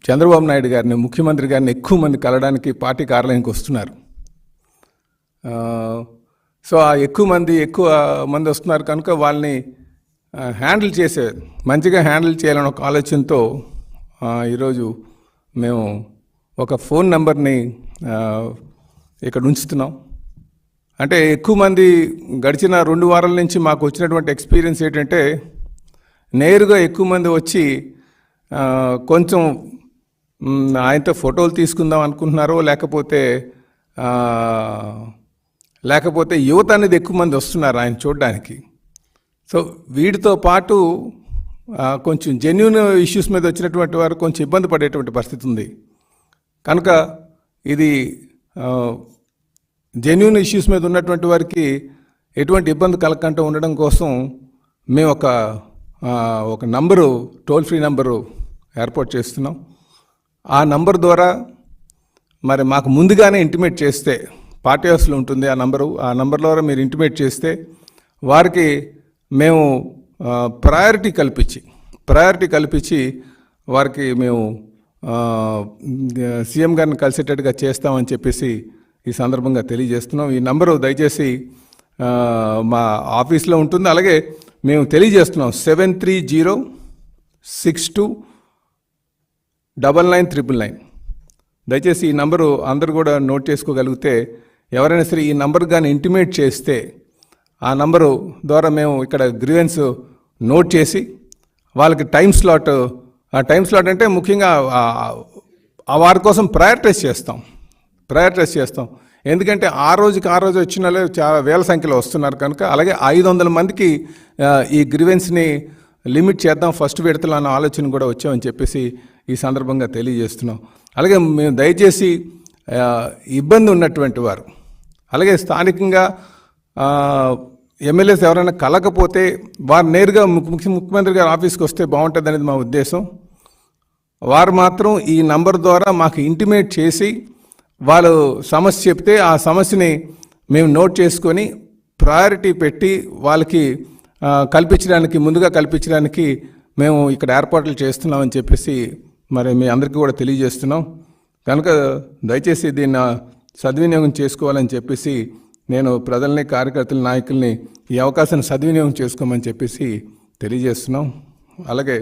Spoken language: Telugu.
చంద్రబాబు నాయుడు గారిని, ముఖ్యమంత్రి గారిని ఎక్కువ మంది కలవడానికి పార్టీ కార్యాలయానికి వస్తున్నారు. సో ఆ ఎక్కువ మంది వస్తున్నారు కనుక వాళ్ళని మంచిగా హ్యాండిల్ చేయాలని ఒక ఆలోచనతో ఈరోజు మేము ఒక ఫోన్ నెంబర్ని ఇక్కడ ఉంచుతున్నాం. అంటే ఎక్కువ మంది గడిచిన 2 వారాల నుంచి మాకు వచ్చినటువంటి ఎక్స్పీరియన్స్ ఏంటంటే, నేరుగా ఎక్కువ మంది వచ్చి కొంచెం ఆయనతో ఫోటోలు తీసుకుందాం అనుకుంటున్నారో, లేకపోతే యువత అనేది ఎక్కువ మంది వస్తున్నారు ఆయన చూడడానికి. సో వీటితో పాటు కొంచెం జెన్యూన్ ఇష్యూస్ మీద వచ్చినటువంటి వారు కొంచెం ఇబ్బంది పడేటువంటి పరిస్థితి ఉంది. కనుక ఇది జెన్యూన్ ఇష్యూస్ మీద ఉన్నటువంటి వారికి ఎటువంటి ఇబ్బంది కలగకుండా ఉండడం కోసం మేము ఒక నంబరు, టోల్ ఫ్రీ నంబరు ఏర్పాటు చేస్తున్నాం. ఆ నంబర్ ద్వారా మరి మాకు ముందుగానే ఇంటిమేట్ చేస్తే, పార్టీ హౌస్లో ఉంటుంది ఆ నంబర్ ద్వారా మీరు ఇంటిమేట్ చేస్తే వారికి మేము ప్రయారిటీ కల్పించి వారికి మేము సీఎం గారిని కలిసేటట్టుగా చేస్తామని చెప్పేసి ఈ సందర్భంగా తెలియజేస్తున్నాం. ఈ నంబరు దయచేసి మా ఆఫీస్లో ఉంటుంది. అలాగే మేము తెలియజేస్తున్నాం 7306299999. దయచేసి ఈ నంబరు అందరూ కూడా నోట్ చేసుకోగలిగితే, ఎవరైనా సరే ఈ నంబర్ కానీ ఇంటిమేట్ చేస్తే ఆ నంబరు ద్వారా మేము ఇక్కడ గ్రీవెన్స్ నోట్ చేసి వాళ్ళకి టైం స్లాట్ అంటే ముఖ్యంగా వారి కోసం ప్రయారిటైజ్ చేస్తాం. ఎందుకంటే ఆ రోజు వచ్చిన వాళ్ళు చాలా వేల సంఖ్యలో వస్తున్నారు కనుక, అలాగే 500 మందికి ఈ గ్రీవెన్స్ని లిమిట్ చేద్దాం ఫస్ట్ విడతలో అన్న ఆలోచన కూడా వచ్చామని చెప్పేసి ఈ సందర్భంగా తెలియజేస్తున్నాం. అలాగే మేము దయచేసి ఇబ్బంది ఉన్నటువంటి వారు, అలాగే స్థానికంగా ఎమ్మెల్యేస్ ఎవరైనా కలకపోతే వారు నేరుగా ముఖ్యమంత్రి గారి ఆఫీస్కి వస్తే బాగుంటుంది అనేది మా ఉద్దేశం. వారు మాత్రం ఈ నంబర్ ద్వారా మాకు ఇంటిమేట్ చేసి వాళ్ళు సమస్య చెప్తే ఆ సమస్యని మేము నోట్ చేసుకొని ప్రయారిటీ పెట్టి వాళ్ళకి ముందుగా కల్పించడానికి మేము ఇక్కడ ఏర్పాట్లు చేస్తున్నామని చెప్పేసి మరి మీ అందరికీ కూడా తెలియజేస్తున్నాం. కనుక దయచేసి దీన్ని సద్వినియోగం చేసుకోవాలని చెప్పేసి నేను ప్రజల్ని, కార్యకర్తల, నాయకుల్ని ఈ అవకాశాన్ని సద్వినియోగం చేసుకోమని చెప్పేసి తెలియజేస్తున్నాం. అలాగే